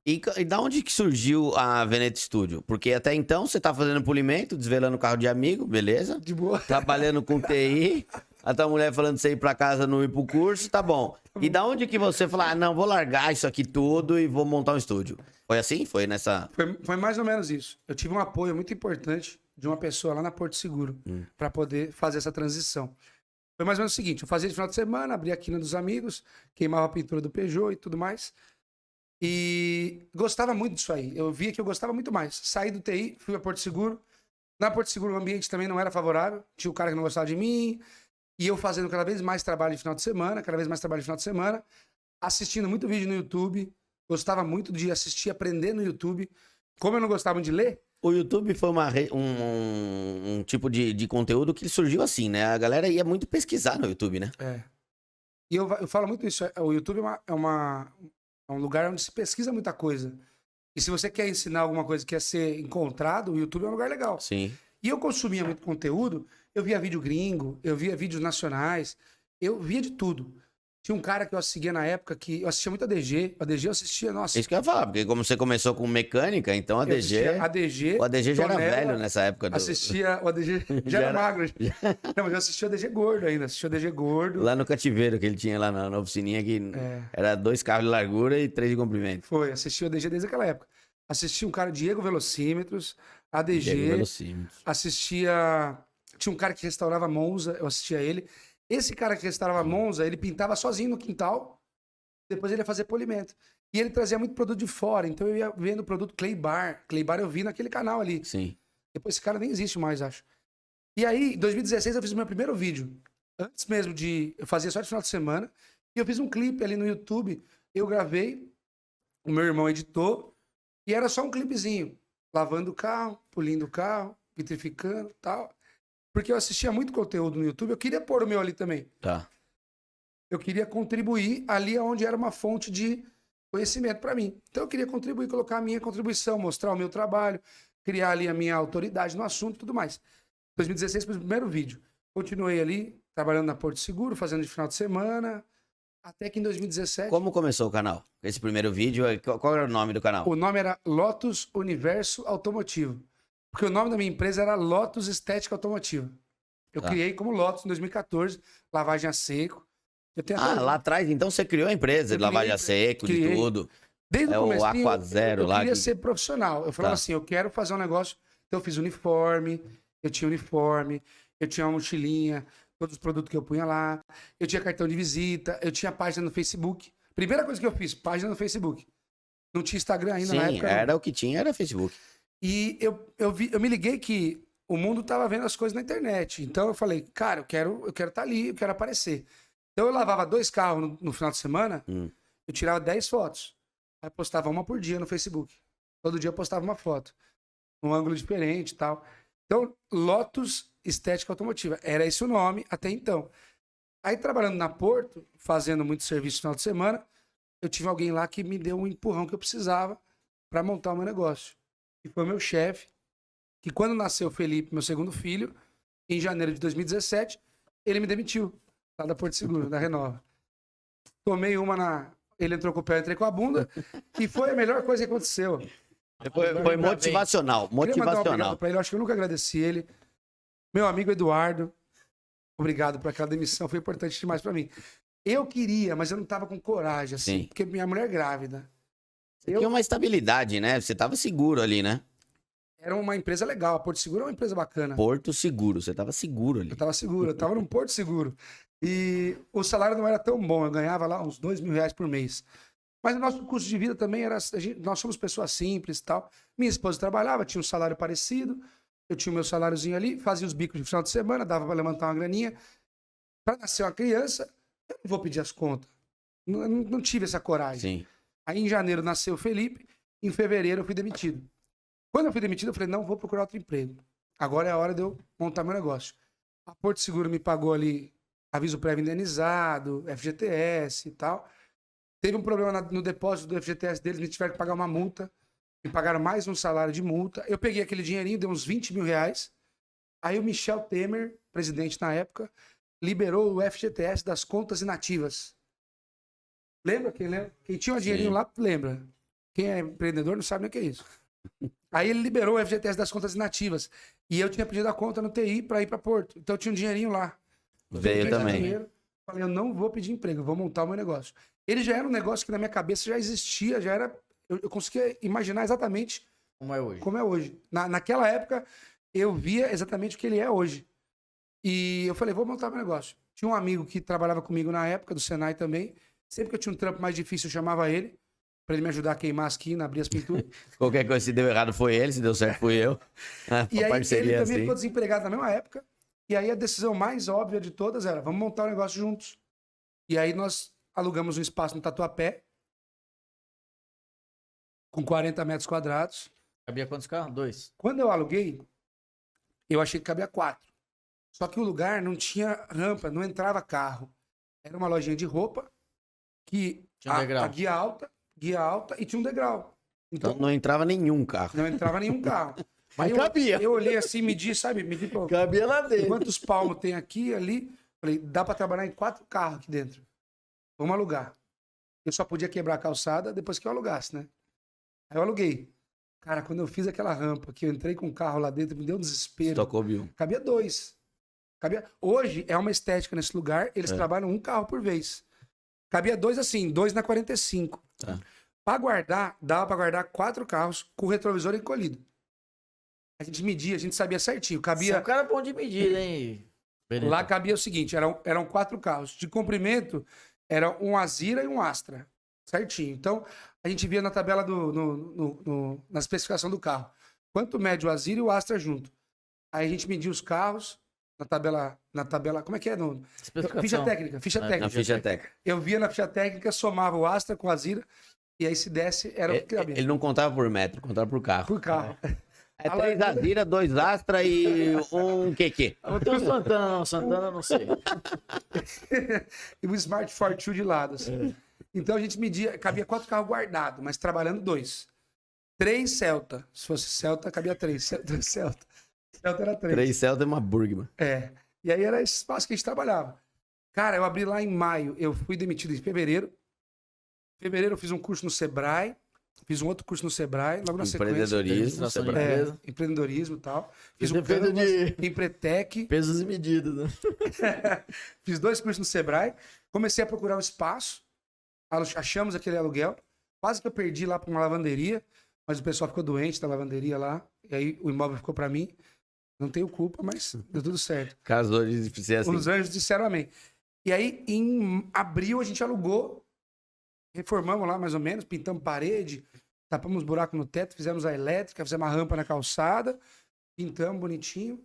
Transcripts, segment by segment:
E da onde que surgiu a Veneto Studio? Porque até então você tá fazendo polimento, desvelando carro de amigo, beleza? De boa. Trabalhando com TI, a tua mulher falando de você ir pra casa, não ir pro curso, tá bom. E da onde que você falou, ah, não, vou largar isso aqui tudo e vou montar um estúdio? Foi assim? Foi nessa... Foi mais ou menos isso. Eu tive um apoio muito importante de uma pessoa lá na Porto Seguro para poder fazer essa transição. Foi mais ou menos o seguinte, eu fazia de final de semana, abria a quina dos amigos, queimava a pintura do Peugeot e tudo mais. E gostava muito disso aí. Eu via que eu gostava muito mais. Saí do TI, fui a Porto Seguro. Na Porto Seguro o ambiente também não era favorável. Tinha o cara que não gostava de mim. E eu fazendo cada vez mais trabalho de final de semana, cada vez mais trabalho de final de semana. Assistindo muito vídeo no YouTube. Gostava muito de assistir, aprender no YouTube. Como eu não gostava de ler, O YouTube foi um tipo de conteúdo que surgiu assim, né? A galera ia muito pesquisar no YouTube, né? e eu falo muito isso. O YouTube é um lugar onde se pesquisa muita coisa. E se você quer ensinar alguma coisa que quer ser encontrado, o YouTube é um lugar legal. Sim. E eu consumia muito conteúdo, eu via vídeo gringo, eu via vídeos nacionais, eu via de tudo. Tinha um cara que eu seguia na época que eu assistia muito a DG. A DG eu assistia, nossa. Isso que eu ia falar, porque como você começou com mecânica, então a Eu DG... assistia a DG. O ADG já era Tonela, velho nessa época. Assistia o ADG. Já era magro. Não, mas eu assistia o ADG gordo ainda. Assistia o ADG gordo. Lá no cativeiro que ele tinha lá na oficininha, que era 2 carros de largura e 3 de comprimento. Foi, assistia o ADG desde aquela época. Assistia um cara, Diego Velocímetros, ADG. Diego Velocímetros. Assistia. Tinha um cara que restaurava Monza, eu assistia ele. Esse cara que restaurava Monza, ele pintava sozinho no quintal, depois ele ia fazer polimento. E ele trazia muito produto de fora, então eu ia vendo o produto Claybar. Claybar eu vi naquele canal ali. Sim. Depois esse cara nem existe mais, acho. E aí, em 2016, eu fiz o meu primeiro vídeo. Antes mesmo de... Eu fazia só de final de semana. E eu fiz um clipe ali no YouTube. Eu gravei, o meu irmão editou, e era só um clipezinho. Lavando o carro, polindo o carro, vitrificando e tal. Porque eu assistia muito conteúdo no YouTube, eu queria pôr o meu ali também. Tá. Eu queria contribuir ali onde era uma fonte de conhecimento para mim. Então eu queria contribuir, colocar a minha contribuição, mostrar o meu trabalho, criar ali a minha autoridade no assunto e tudo mais. 2016 foi o primeiro vídeo. Continuei ali, trabalhando na Porto Seguro, fazendo de final de semana, até que em 2017... Como começou o canal? Esse primeiro vídeo, qual era o nome do canal? O nome era Lotus Universo Automotivo. Porque o nome da minha empresa era Lotus Estética Automotiva. Eu criei como Lotus em 2014, lavagem a seco. Eu tenho até Lá atrás, então você criou a empresa de lavagem a seco, de tudo. Desde o começo, Aqua Zero eu lá. queria ser profissional. Eu falava assim, eu quero fazer um negócio. Então eu fiz uniforme, eu tinha uma mochilinha, todos os produtos que eu punha lá. Eu tinha cartão de visita, eu tinha página no Facebook. Primeira coisa que eu fiz, página no Facebook. Não tinha Instagram ainda na época. Era o que tinha, era Facebook. E eu me liguei que o mundo tava vendo as coisas na internet. Então eu falei, cara, eu quero estar ali, eu quero aparecer. Então eu lavava 2 carros no final de semana, eu tirava 10 fotos. Aí postava uma por dia no Facebook. Todo dia eu postava uma foto. Um ângulo diferente e tal. Então, Lotus Estética Automotiva. Era esse o nome até então. Aí trabalhando na Porto, fazendo muito serviço no final de semana, eu tive alguém lá que me deu um empurrão que eu precisava para montar o meu negócio. E foi o meu chefe, que quando nasceu o Felipe, meu segundo filho, em janeiro de 2017, ele me demitiu, lá da Porto Seguro, da Renova. Tomei uma Ele entrou com o pé, eu entrei com a bunda, e foi a melhor coisa que aconteceu. Foi motivacional, Queria mandar um obrigado motivacional. pra ele, eu acho que eu nunca agradeci ele. Meu amigo Eduardo, obrigado por aquela demissão, foi importante demais pra mim. Eu queria, mas eu não tava com coragem, assim, Sim. porque minha mulher é grávida. Tinha uma estabilidade, né? Você tava seguro ali, né? Era uma empresa legal, a Porto Seguro é uma empresa bacana. Porto Seguro, você tava seguro ali. Eu tava seguro, eu tava num Porto Seguro. E o salário não era tão bom, eu ganhava lá uns R$2.000 por mês. Mas o nosso custo de vida também era... nós somos pessoas simples e tal. Minha esposa trabalhava, tinha um salário parecido, eu tinha o meu saláriozinho ali, fazia os bicos de final de semana, dava para levantar uma graninha. Para nascer uma criança, eu não vou pedir as contas. Não tive essa coragem. Sim. Aí em janeiro nasceu o Felipe, em fevereiro eu fui demitido. Quando eu fui demitido, eu falei, não, vou procurar outro emprego. Agora é a hora de eu montar meu negócio. A Porto Seguro me pagou ali aviso prévio indenizado, FGTS e tal. Teve um problema no depósito do FGTS deles, me tiveram que pagar uma multa. Me pagaram mais um salário de multa. Eu peguei aquele dinheirinho, deu uns R$20.000. Aí o Michel Temer, presidente na época, liberou o FGTS das contas inativas. Lembra? Quem tinha um dinheirinho lá, lembra. Quem é empreendedor não sabe nem o que é isso. Aí ele liberou o FGTS das contas inativas. E eu tinha pedido a conta no TI para ir para Porto. Então eu tinha um dinheirinho lá. Veio também. Dinheiro, falei, eu não vou pedir emprego, eu vou montar o meu negócio. Ele já era um negócio que na minha cabeça já existia, já era. Eu conseguia imaginar exatamente Como é hoje. Naquela época, eu via exatamente o que ele é hoje. E eu falei, vou montar meu negócio. Tinha um amigo que trabalhava comigo na época, do Senai também. Sempre que eu tinha um trampo mais difícil, eu chamava ele, pra ele me ajudar a queimar as quinas, abrir as pinturas. Qualquer coisa, se deu errado foi ele, se deu certo fui eu. E aí ele também assim. ficou desempregado na mesma época. E aí a decisão mais óbvia de todas era, vamos montar um negócio juntos. E aí nós alugamos um espaço no Tatuapé, com 40 metros quadrados. Cabia quantos carros? 2. Quando eu aluguei, eu achei que cabia 4. Só que o lugar não tinha rampa, não entrava carro. Era uma lojinha de roupa que Tinha um degrau. a guia alta e tinha um degrau. Então Então não entrava nenhum carro. não entrava nenhum carro. Mas Aí cabia. eu olhei assim, medi, sabe? Medi, pô, Cabia lá dentro. quantos palmos tem aqui e ali. Falei, dá pra trabalhar em 4 carros aqui dentro. Vamos alugar. Eu só podia quebrar a calçada depois que eu alugasse, né? Aí eu aluguei. Cara, quando eu fiz aquela rampa, que eu entrei com o carro lá dentro, me deu um desespero. Só coube um. Cabia 2. Hoje é uma estética nesse lugar, eles trabalham um carro por vez. Cabia 2 assim, 2 na 45. Tá. Pra guardar, dava pra guardar 4 carros com o retrovisor encolhido. A gente media, a gente sabia certinho. Você é Cabia. um cara bom de medida, hein? Benito? Lá cabia o seguinte: eram 4 carros. De comprimento, era um Azira e um Astra. Certinho. Então, a gente via na tabela na especificação do carro. Quanto mede o Azira e o Astra junto. Aí a gente media os carros na tabela. Como é que é? Especificação. Ficha técnica. Ficha Na técnica. Na ficha técnica. Eu via na ficha técnica, somava o Astra com o Azira. E aí, se desse, era o que cabia. Ele não contava por metro, contava por carro. Por carro. É 3 Azira, 2 Astra e um QQ. Não tem o Santana, não. Santana, não sei. E o Smart Fortune de lado. Assim. Então a gente media, cabia 4 carros guardados, mas trabalhando 2. 3 Celta. Se fosse Celta, cabia 3. 2 Celta. Celta era 3. 3 Celta e uma Burgman. É. E aí era esse espaço que a gente trabalhava. Cara, eu abri lá em maio, eu fui demitido em fevereiro. Em fevereiro eu fiz um curso no Sebrae, fiz um outro curso no Sebrae, logo na sequência. Empreendedorismo. Administração de Sebrae. empresa. Empreendedorismo e tal. Fiz um Depende Canvas, de- Empretec. Pesos e medidas, né? Fiz 2 cursos no Sebrae. Comecei a procurar um espaço. Achamos aquele aluguel. Quase que eu perdi lá para uma lavanderia. Mas o pessoal ficou doente da lavanderia lá. E aí o imóvel ficou para mim. Não tenho culpa, mas deu tudo certo. Casou de ser assim. Os anjos disseram amém. E aí, em abril, a gente alugou. Reformamos lá, mais ou menos. Pintamos parede. Tapamos buraco no teto. Fizemos a elétrica. Fizemos a rampa na calçada. Pintamos bonitinho.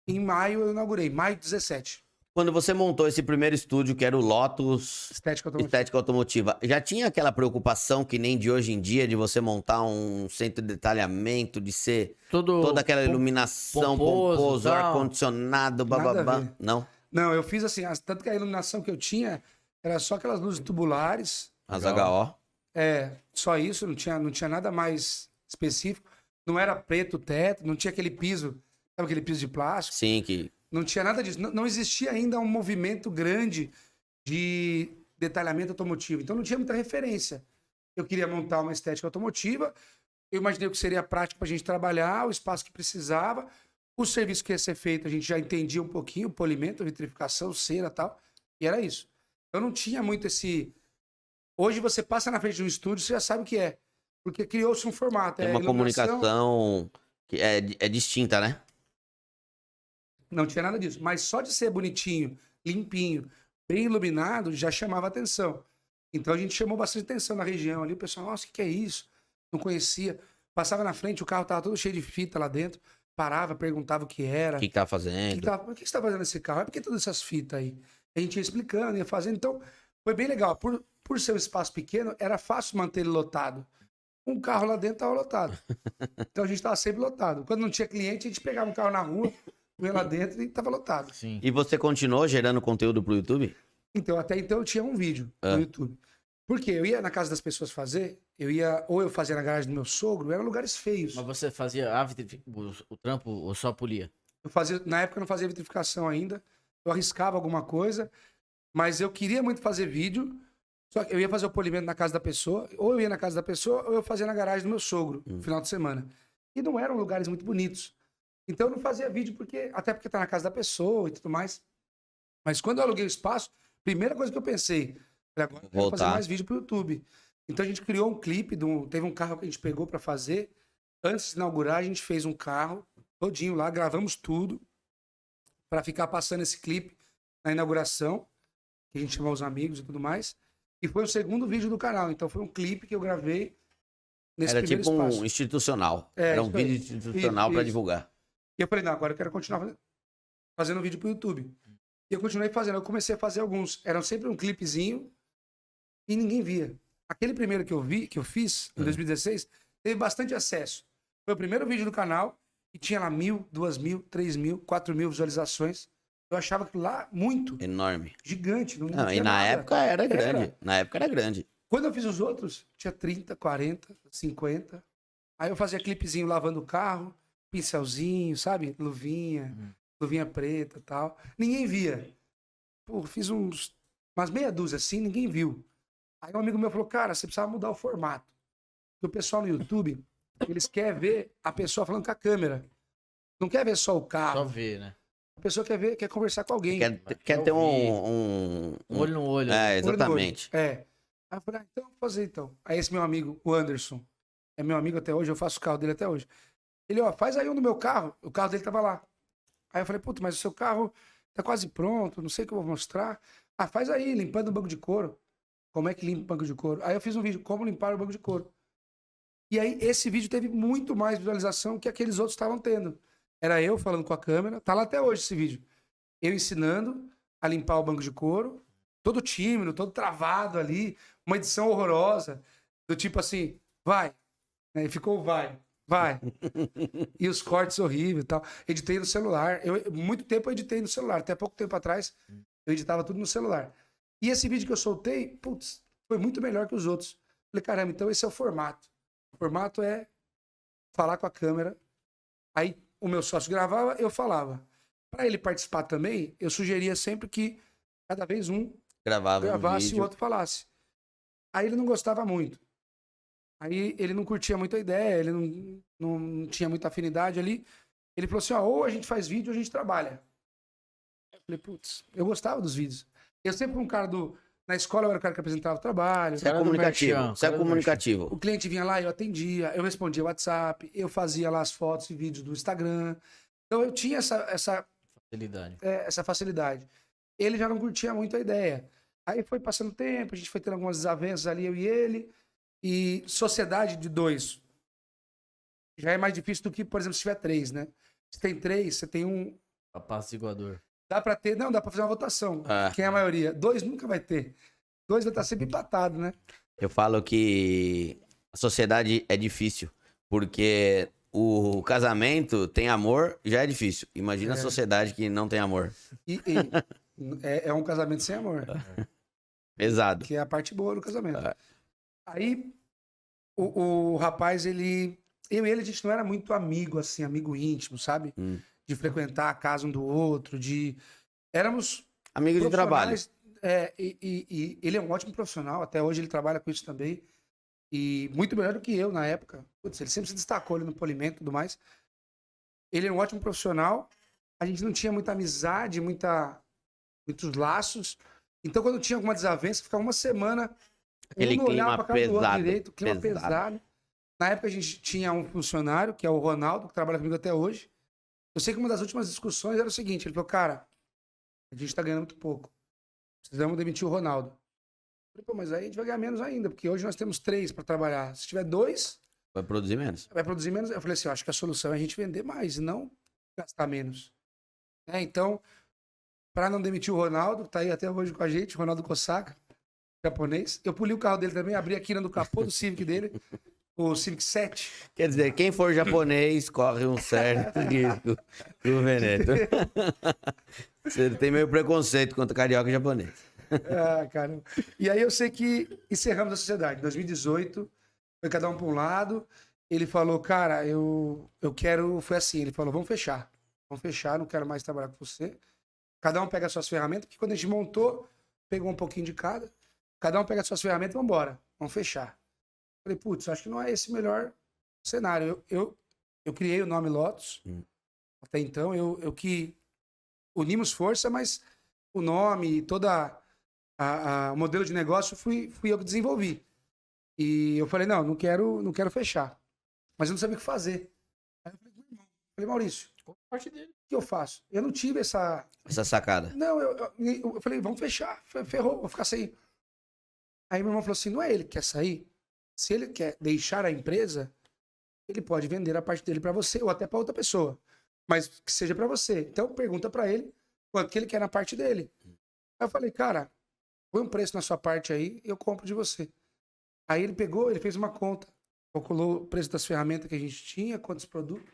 Em maio, eu inaugurei. Maio 17. Quando você montou esse primeiro estúdio, que era o Lotus Estética automotiva. Estética Automotiva, já tinha aquela preocupação que nem de hoje em dia, de você montar um centro de detalhamento, de ser toda aquela iluminação, pomposo, tal. ar-condicionado, Nada a bababá? ver. Não? Não, eu fiz assim, tanto que a iluminação que eu tinha era só aquelas luzes tubulares, As Legal. HO? só isso, não tinha nada mais específico. Não era preto o teto, não tinha aquele piso, sabe aquele piso de plástico? Sim, que Não tinha nada disso. Não existia ainda um movimento grande de detalhamento automotivo. Então não tinha muita referência. Eu queria montar uma estética automotiva, eu imaginei o que seria prático para a gente trabalhar, o espaço que precisava, o serviço que ia ser feito, a gente já entendia um pouquinho, polimento, vitrificação, cera e tal, e era isso. Eu não tinha muito esse... Hoje você passa na frente de um estúdio, você já sabe o que é, porque criou-se um formato. tem uma iluminação. comunicação que é distinta, né? Não tinha nada disso. Mas só de ser bonitinho, limpinho, bem iluminado, já chamava atenção. Então a gente chamou bastante atenção na região ali. O pessoal, nossa, o que é isso? Não conhecia. Passava na frente, o carro tava todo cheio de fita lá dentro. Parava, perguntava o que era. O que tá fazendo? Por que você está fazendo esse carro? É porque todas essas fitas aí. A gente ia explicando, ia fazendo. Então, foi bem legal. Por ser um espaço pequeno, era fácil manter ele lotado. Um carro lá dentro estava lotado. Então a gente estava sempre lotado. Quando não tinha cliente, a gente pegava um carro na rua, ia lá dentro e estava lotado. Sim. E você continuou gerando conteúdo pro YouTube? Então, até então eu tinha um vídeo Ah. no YouTube. Porque eu ia na casa das pessoas fazer, ou eu fazia na garagem do meu sogro, eram lugares feios. Mas você fazia o trampo ou só polia? Na época eu não fazia vitrificação ainda, eu arriscava alguma coisa, mas eu queria muito fazer vídeo, Só que eu ia fazer o polimento na casa da pessoa, ou eu ia na casa da pessoa, ou eu fazia na garagem do meu sogro, no final de semana. E não eram lugares muito bonitos. Então eu não fazia vídeo, até porque tá na casa da pessoa e tudo mais. Mas quando eu aluguei o espaço, primeira coisa que eu pensei, falei, agora eu quero fazer mais vídeo pro YouTube. Então a gente criou um clipe, teve um carro que a gente pegou para fazer. Antes de inaugurar, a gente fez um carro todinho lá, gravamos tudo para ficar passando esse clipe na inauguração, que a gente chamou os amigos e tudo mais. E foi o segundo vídeo do canal. Então foi um clipe que eu gravei nesse Era primeiro tipo espaço. um institucional. É, Era um isso aí. vídeo institucional para Isso. divulgar. E eu falei, não, agora eu quero continuar fazendo vídeo pro YouTube. E eu continuei fazendo. Eu comecei a fazer alguns. Eram sempre um clipezinho e ninguém via. Aquele primeiro que eu fiz, em 2016, teve bastante acesso. Foi o primeiro vídeo do canal e tinha lá 1.000, 2.000, 3.000, 4.000 visualizações. Eu achava aquilo lá muito Enorme. gigante. Não Não, e tinha na nada. época era grande. Na época era grande. Quando eu fiz os outros, tinha 30, 40, 50. Aí eu fazia clipezinho lavando o carro, pincelzinho, sabe? Luvinha preta e tal. Ninguém via. Pô, fiz umas meia dúzia assim, ninguém viu. Aí um amigo meu falou, cara, você precisava mudar o formato. Porque o pessoal no YouTube, eles querem ver a pessoa falando com a câmera. Não quer ver só o carro. Só ver, né? A pessoa quer conversar com alguém. Quer ter ouvir. um Olho no olho. É, Olho no olho. exatamente. É. Aí eu falei, então, vou fazer então. Aí esse meu amigo, o Anderson, é meu amigo até hoje, eu faço o carro dele até hoje. Ele, ó, faz aí um do meu carro. O carro dele tava lá. Aí eu falei, puta, mas o seu carro tá quase pronto, não sei o que eu vou mostrar. Ah, faz aí, limpando o banco de couro. Como é que limpa o banco de couro? Aí eu fiz um vídeo, como limpar o banco de couro. E aí esse vídeo teve muito mais visualização que aqueles outros estavam tendo. Era eu falando com a câmera, tá lá até hoje esse vídeo. Eu ensinando a limpar o banco de couro, todo tímido, todo travado ali, uma edição horrorosa, do tipo assim, vai. E ficou vai. E os cortes horríveis e tal. Editei no celular. Muito tempo eu editei no celular. Até pouco tempo atrás, eu editava tudo no celular. E esse vídeo que eu soltei, putz, foi muito melhor que os outros. Falei, caramba, então esse é o formato. O formato é falar com a câmera. Aí o meu sócio gravava, eu falava. Para ele participar também, eu sugeria sempre que cada vez um Gravava um gravasse e vídeo. o outro falasse. Aí ele não gostava muito. Aí ele não curtia muito a ideia, ele não tinha muita afinidade ali. Ele falou assim, ó, ou a gente faz vídeo ou a gente trabalha. Eu falei, putz, eu gostava dos vídeos. Eu sempre fui um cara na escola eu era o cara que apresentava o trabalho. Você é Cara do comunicativo. merchan, Você é cara do comunicativo. O cliente vinha lá, eu atendia, eu respondia WhatsApp, eu fazia lá as fotos e vídeos do Instagram. Então eu tinha essa Facilidade. essa facilidade. Ele já não curtia muito a ideia. Aí foi passando tempo, a gente foi tendo algumas desavenças ali, eu e ele. E sociedade de dois já é mais difícil do que, por exemplo, se tiver três, né? Se tem três, você tem um. Apaciguador. Dá pra ter, não, dá pra fazer uma votação. Quem é a maioria? Dois nunca vai ter. Dois vai estar sempre empatado, né? Eu falo que a sociedade é difícil, porque o casamento tem amor, já é difícil. Imagina a sociedade que não tem amor. É um casamento sem amor. Pesado. Que é a parte boa do casamento. Aí, o rapaz, eu e ele, a gente não era muito amigo, assim, amigo íntimo, sabe? De frequentar a casa um do outro, éramos Amigo de trabalho. profissionais. E ele é um ótimo profissional, até hoje ele trabalha com isso também. E muito melhor do que eu na época. Putz, ele sempre se destacou ali no polimento e tudo mais. Ele é um ótimo profissional. A gente não tinha muita amizade, muitos laços. Então, quando tinha alguma desavença, ficava uma semana. Aquele não olhava clima pra cara do outro pesado. direito, clima pesado. Na época, a gente tinha um funcionário, que é o Ronaldo, que trabalha comigo até hoje. Eu sei que uma das últimas discussões era o seguinte: ele falou, cara, a gente tá ganhando muito pouco. Precisamos demitir o Ronaldo. Eu falei, pô, mas aí a gente vai ganhar menos ainda, porque hoje nós temos 3 para trabalhar. Se tiver 2, Vai produzir menos. vai produzir menos. Eu falei assim, eu acho que a solução é a gente vender mais e não gastar menos. Então, para não demitir o Ronaldo, tá aí até hoje com a gente, o Ronaldo Kosaka, japonês. Eu puli o carro dele também, abri a quina do capô do Civic dele, o Civic 7. Quer dizer, quem for japonês corre um certo risco do Veneto. Você tem meio preconceito contra carioca e japonês. Ah, caramba. E aí eu sei que encerramos a sociedade. Em 2018, foi cada um para um lado. Ele falou, cara, eu quero... Foi assim, ele falou, vamos fechar, não quero mais trabalhar com você. Cada um pega as suas ferramentas, porque quando a gente montou, pegou um pouquinho de cada. cada um pega as suas ferramentas e vambora. Vamos fechar. Falei, putz, acho que não é esse o melhor cenário. Eu criei o nome Lotus. Até então, eu que unimos força, mas o nome, o modelo de negócio fui eu que desenvolvi. E eu falei, não quero fechar. Mas eu não sabia o que fazer. Aí eu falei, meu irmão, Maurício, Parte dele. o que eu faço? Eu não tive essa sacada. Não, eu falei, vamos fechar. Ferrou, vou ficar sem. Aí meu irmão falou assim, não é ele que quer sair? Se ele quer deixar a empresa, ele pode vender a parte dele para você ou até para outra pessoa. Mas que seja para você. Então pergunta para ele quanto que ele quer na parte dele. Aí eu falei, cara, põe um preço na sua parte aí e eu compro de você. Aí ele pegou, ele fez uma conta, calculou o preço das ferramentas que a gente tinha, quantos produtos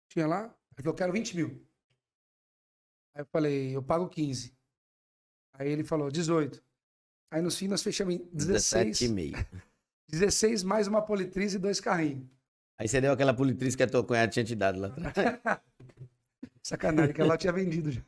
tinha lá. Ele falou, eu quero 20 mil. Aí eu falei, eu pago 15. Aí ele falou, 18. Aí no fim nós fechamos em 16. 17,5. 16 mais uma politriz e 2 carrinhos. Aí você deu aquela politriz que a tua cunhada tinha te dado lá atrás. Sacanagem, que ela tinha vendido já.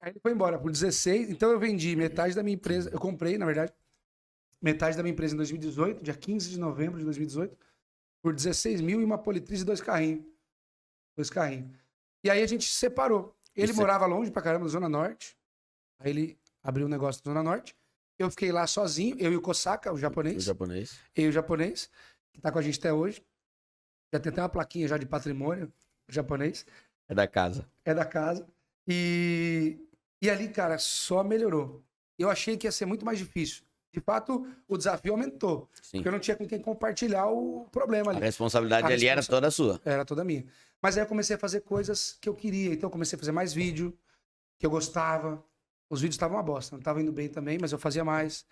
Aí ele foi embora por 16. Então eu vendi metade da minha empresa. Eu comprei, na verdade, metade da minha empresa em 2018, dia 15 de novembro de 2018, por 16 mil e uma politriz e 2 carrinhos. 2 carrinhos. E aí a gente se separou. Ele morava longe pra caramba, na Zona Norte. Aí ele abriu um negócio na Zona Norte. Eu fiquei lá sozinho, eu e o Kosaka, o japonês. O japonês. Eu e o japonês, que tá com a gente até hoje. Já tem até uma plaquinha já de patrimônio japonês. É da casa. É da casa. E ali, cara, só melhorou. Eu achei que ia ser muito mais difícil. De fato, o desafio aumentou. Sim. Porque eu não tinha com quem compartilhar o problema A ali. responsabilidade ali era toda sua. Era toda minha. Mas aí eu comecei a fazer coisas que eu queria. Então eu comecei a fazer mais vídeo, que eu gostava. Os vídeos estavam uma bosta. Não estavam indo bem também, mas eu fazia mais.